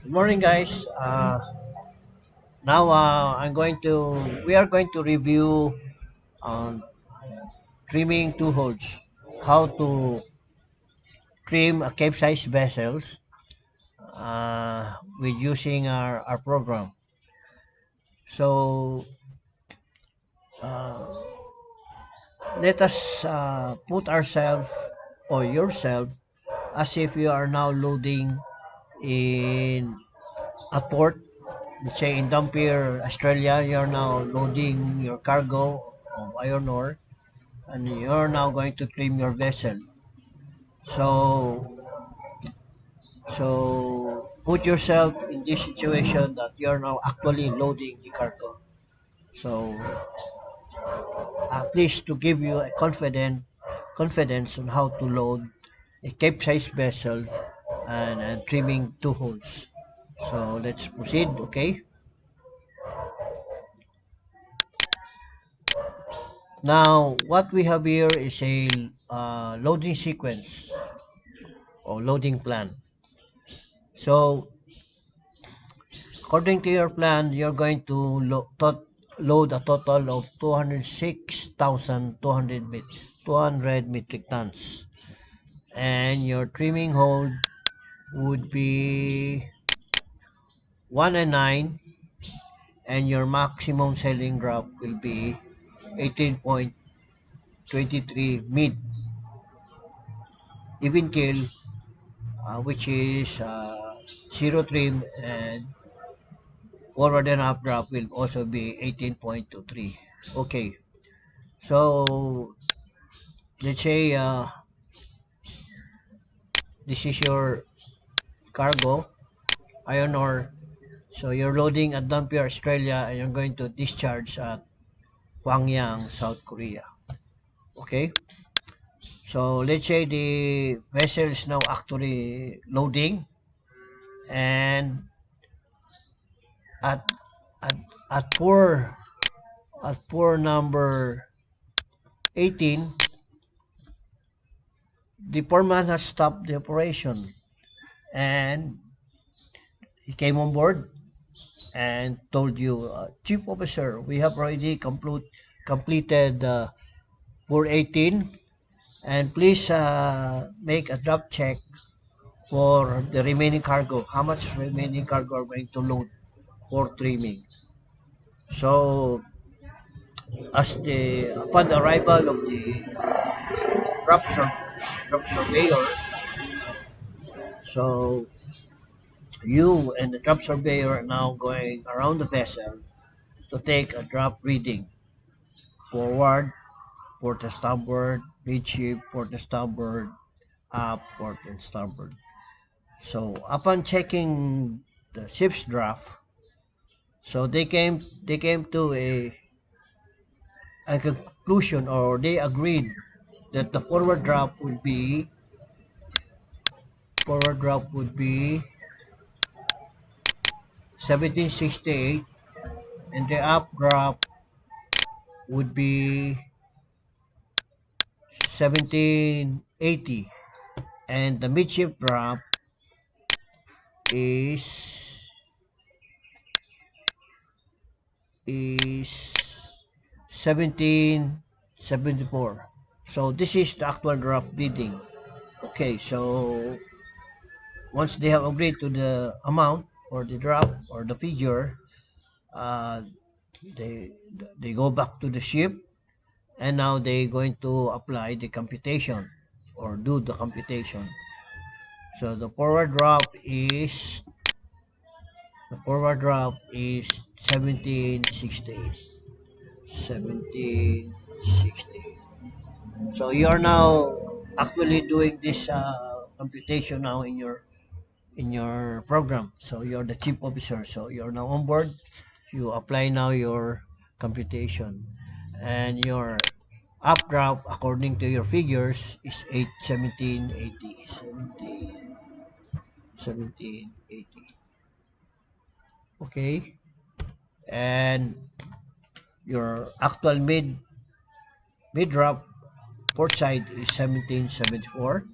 Good morning, guys. Now we are going to review on trimming two holes, how to trim a capesize vessels with using our program. So uh, let us put ourselves or yourself as if you are now loading in a port. Let's say in Dampier, Australia, you're now loading your cargo of iron ore and you're now going to trim your vessel. So, so put yourself in this situation that you're now actually loading the cargo. So, at least to give you a confidence on how to load a cape-sized vessel and trimming two holes. So let's proceed. Okay. Now, what we have here is a loading sequence or loading plan. So according to your plan, you're going to load a total of 206,200 metric tons. And your trimming hold would be 1 and 9, and your maximum selling drop will be 18.23 mid even kill, which is zero trim, and forward and up drop will also be 18.23. Okay, so let's say this is your cargo, iron ore. So you're loading at Dampier, Australia, and you're going to discharge at Hwangyang, South Korea. Okay? So let's say the vessel is now actually loading, and at at at pour number 18, the foreman has stopped the operation, and he came on board and told you, Chief Officer, we have already completed pour 18, and please make a drop check for the remaining cargo. How much remaining cargo are going to load for trimming? So, as the upon the arrival of the drop, sur- drop surveyor, so you and the drop surveyor are now going around the vessel to take a drop reading forward, port and starboard, midship, port and starboard, up, port and starboard. So upon checking the ship's draft, so they came to a conclusion, or they agreed that the forward draft would be 1768, and the updraft would be 1780, and the midship draft is is 1774. So this is the actual draft bidding. Okay, so once they have agreed to the amount or the draft or the figure, uh, they they go back to the ship, and now they're going to apply the computation or do the computation. So the forward drop is 1768. 1760. So you are now actually doing this computation now in your program. So you're the chief officer. So you're now on board. You apply now your computation, and your updraft according to your figures is 1780. 1780. Okay, and your actual mid drop port side is 1774.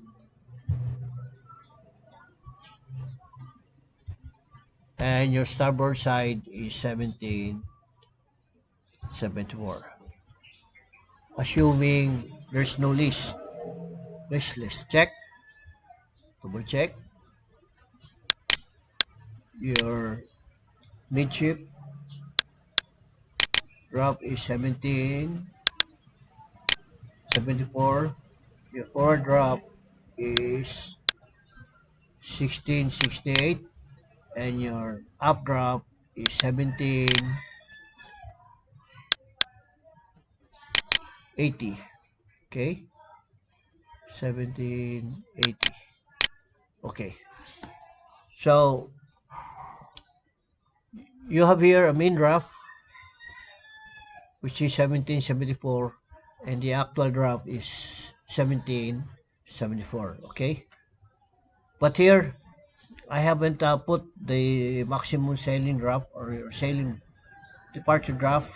and your starboard side is 1774. Assuming there's no lease. Let's check, double check. Your midship drop is 1774. Your forward drop is 1668, and your updraft is 1780. Okay, 1780. Okay, so you have here a main draft which is 1774, and the actual draft is 1774. Okay, but here I haven't put the maximum sailing draft or your sailing departure draft,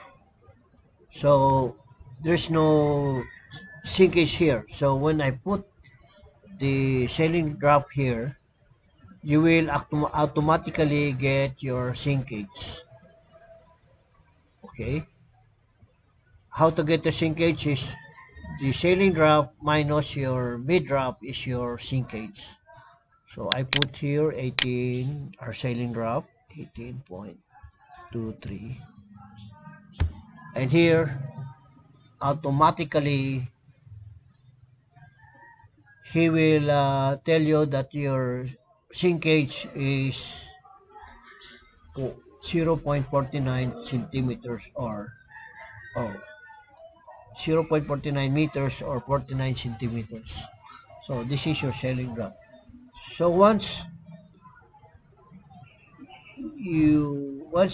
so there's no sinkage here. So when I put the sailing draft here, you will automatically get your sinkage. Okay, how to get the sinkage is the sailing draft minus your mid draft is your sinkage. So I put here 18, our sailing draft 18.23, and here automatically he will tell you that your sinkage is 0.49 centimeters oh, 0.49 meters or 49 centimeters. So this is your sailing draft. So once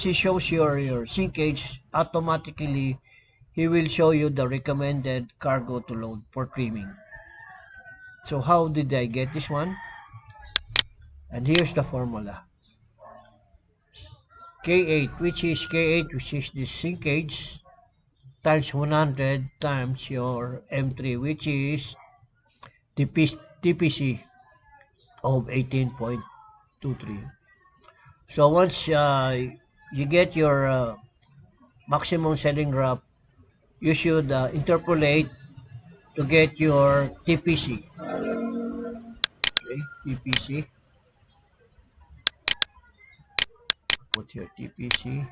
he shows your sinkage, automatically he will show you the recommended cargo to load for trimming. So how did I get this one? And here's the formula. K8, which is the sinkage, times 100 times your M3, which is TPC of 18.23. So once you get your maximum sailing draft, you should interpolate to get your TPC. Okay, TPC. Put your TPC.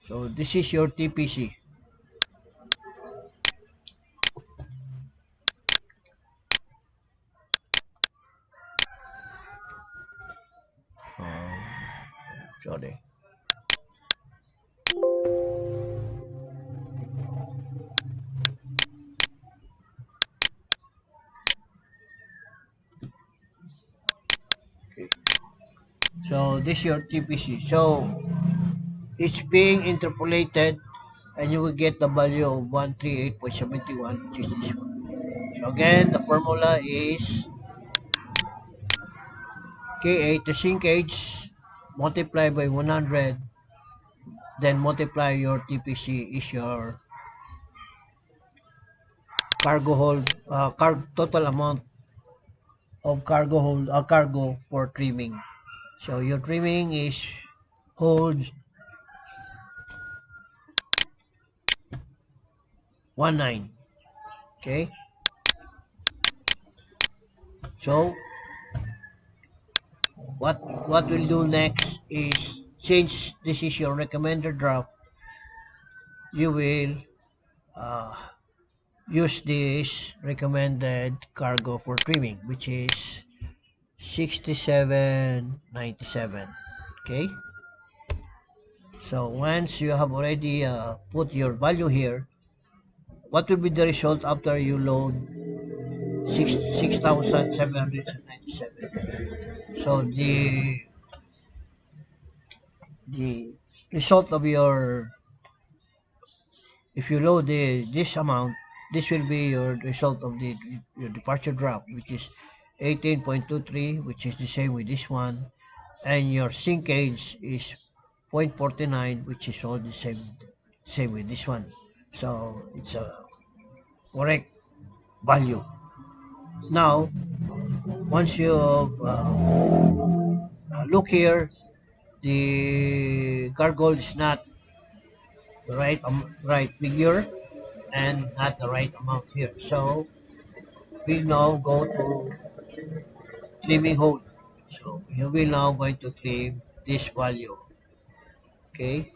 So this is your TPC. Sorry. Okay. So this is your TPC. So it's being interpolated, and you will get the value of 138.71, which is this one. So again, the formula is K8, the sinkage, multiply by 100, then multiply your TPC is your cargo hold, total amount of cargo for trimming. So your trimming is holds 19. Okay. So what we'll do next is, since this is your recommended draft, you will uh, use this recommended cargo for trimming, which is 67.97. Okay, so once you have already put your value here, what will be the result after you load 6,797? So the result of your, if you load this amount, this will be your result of your departure draft, which is 18.23, which is the same with this one, and your sinkage is 0.49, which is all the same with this one. So it's correct value. Now, once you look here, the cargo is not the right figure and not the right amount here. So we now go to trimming hold. So you will now going to trim this value. Okay.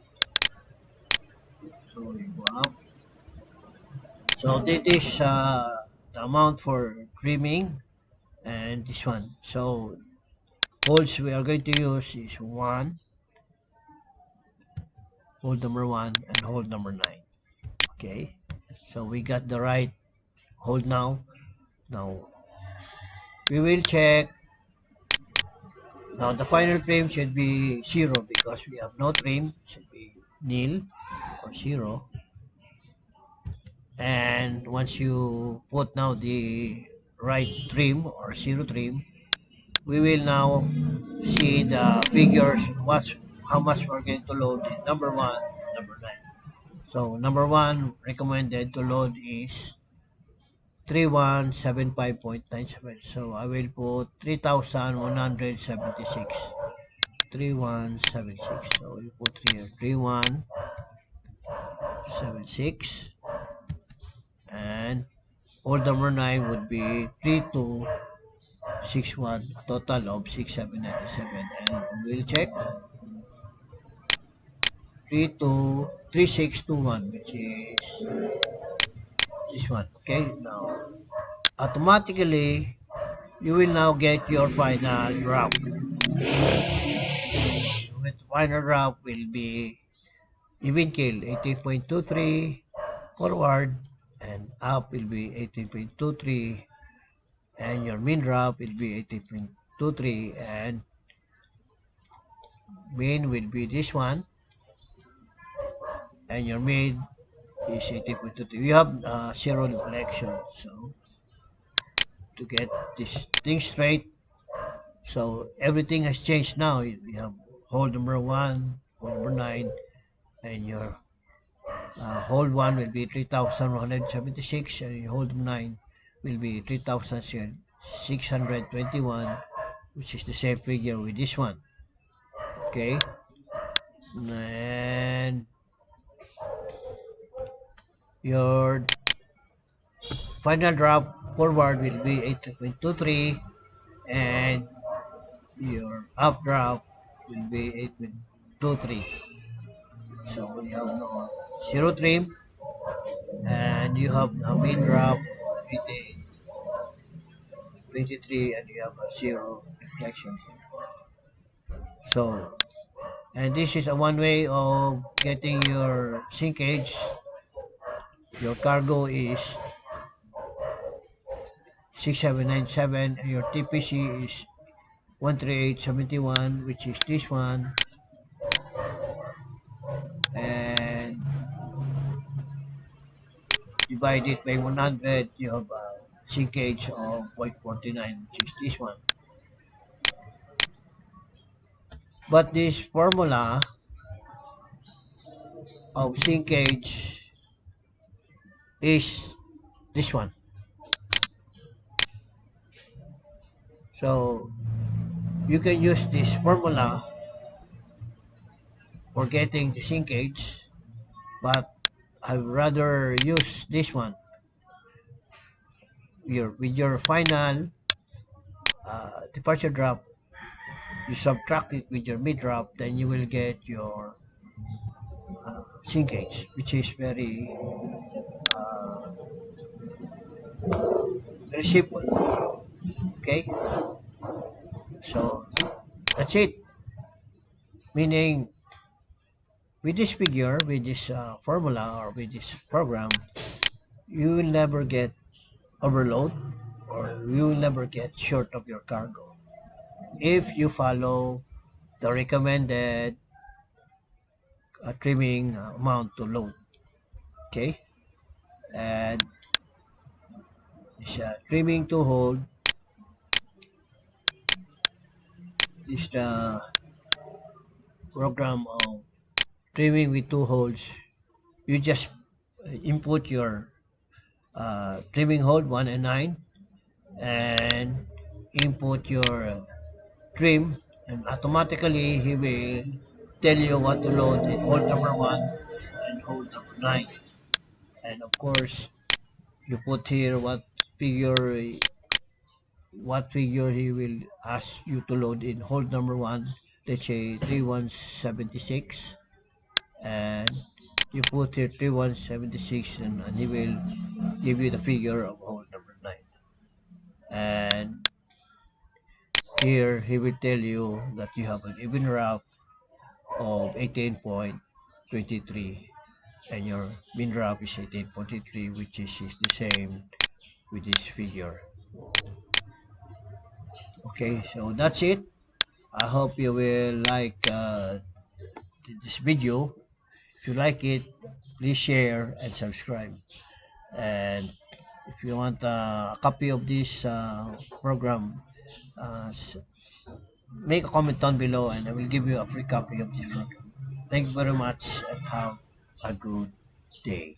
So we go up. So this is the amount for trimming and this one. So holds we are going to use is one, hold number one, and hold number nine. Okay. So we got the right hold now. Now we will check. Now the final trim should be zero because we have no trim. It should be nil or zero. And once you put now the right trim or zero trim, we will now see the figures what's how much we're going to load in number one, number nine. So number one recommended to load is 3175.97. So I will put 3176. 3176. So we put here 3176 and old number 9 would be 3261, a total of 6797, and we'll check 3621, which is this one. Okay, now automatically you will now get your final drop. With final drop will be even kill 18.23, forward and up will be 18.23, and your min drop will be 18.23, and min will be this one, and your mid is 18.23. You have zero reflection. So to get this thing straight, so everything has changed now. You have hold number one, hold number nine, and your hold one will be 3,176, and your hold nine will be 3,621, which is the same figure with this one. Okay, and your final drop forward will be 8.23, and your up drop will be 8.23. So we have no zero trim, and you have a main drop 23, and you have a zero reflection. So, and this is a one way of getting your sinkage. Your cargo is 6797, and your TPC is 13871, which is this one, and divide it by 100, you have a sinkage of 0.49, which is this one. But this formula of sinkage is this one. So you can use this formula for getting the sinkage, but I'd rather use this one. With your final departure drop, you subtract it with your mid drop, then you will get your sinkage, which is uh, very simple. Okay, so that's it. Meaning, with this figure, with this formula, or with this program, you will never get overload, or you will never get short of your cargo if you follow the recommended trimming amount to load. Okay, and this trimming to hold is the program of trimming with two holds. You just input your trimming hold 1 and 9, and input your trim, and automatically he will tell you what to load in hold number 1 and hold number 9. And of course, you put here figure what figure he will ask you to load in hold number 1, let's say 3176, and you put here 3176, and he will give you the figure of hold number 9. And here he will tell you that you have an even rough of 18.23, and your min rough is 18.23, which is the same with this figure. Okay, so that's it. I hope you will like this video. If you like it, please share and subscribe. And if you want a copy of this program, uh, make a comment down below and I will give you a free copy of this program. Thank you very much and have a good day.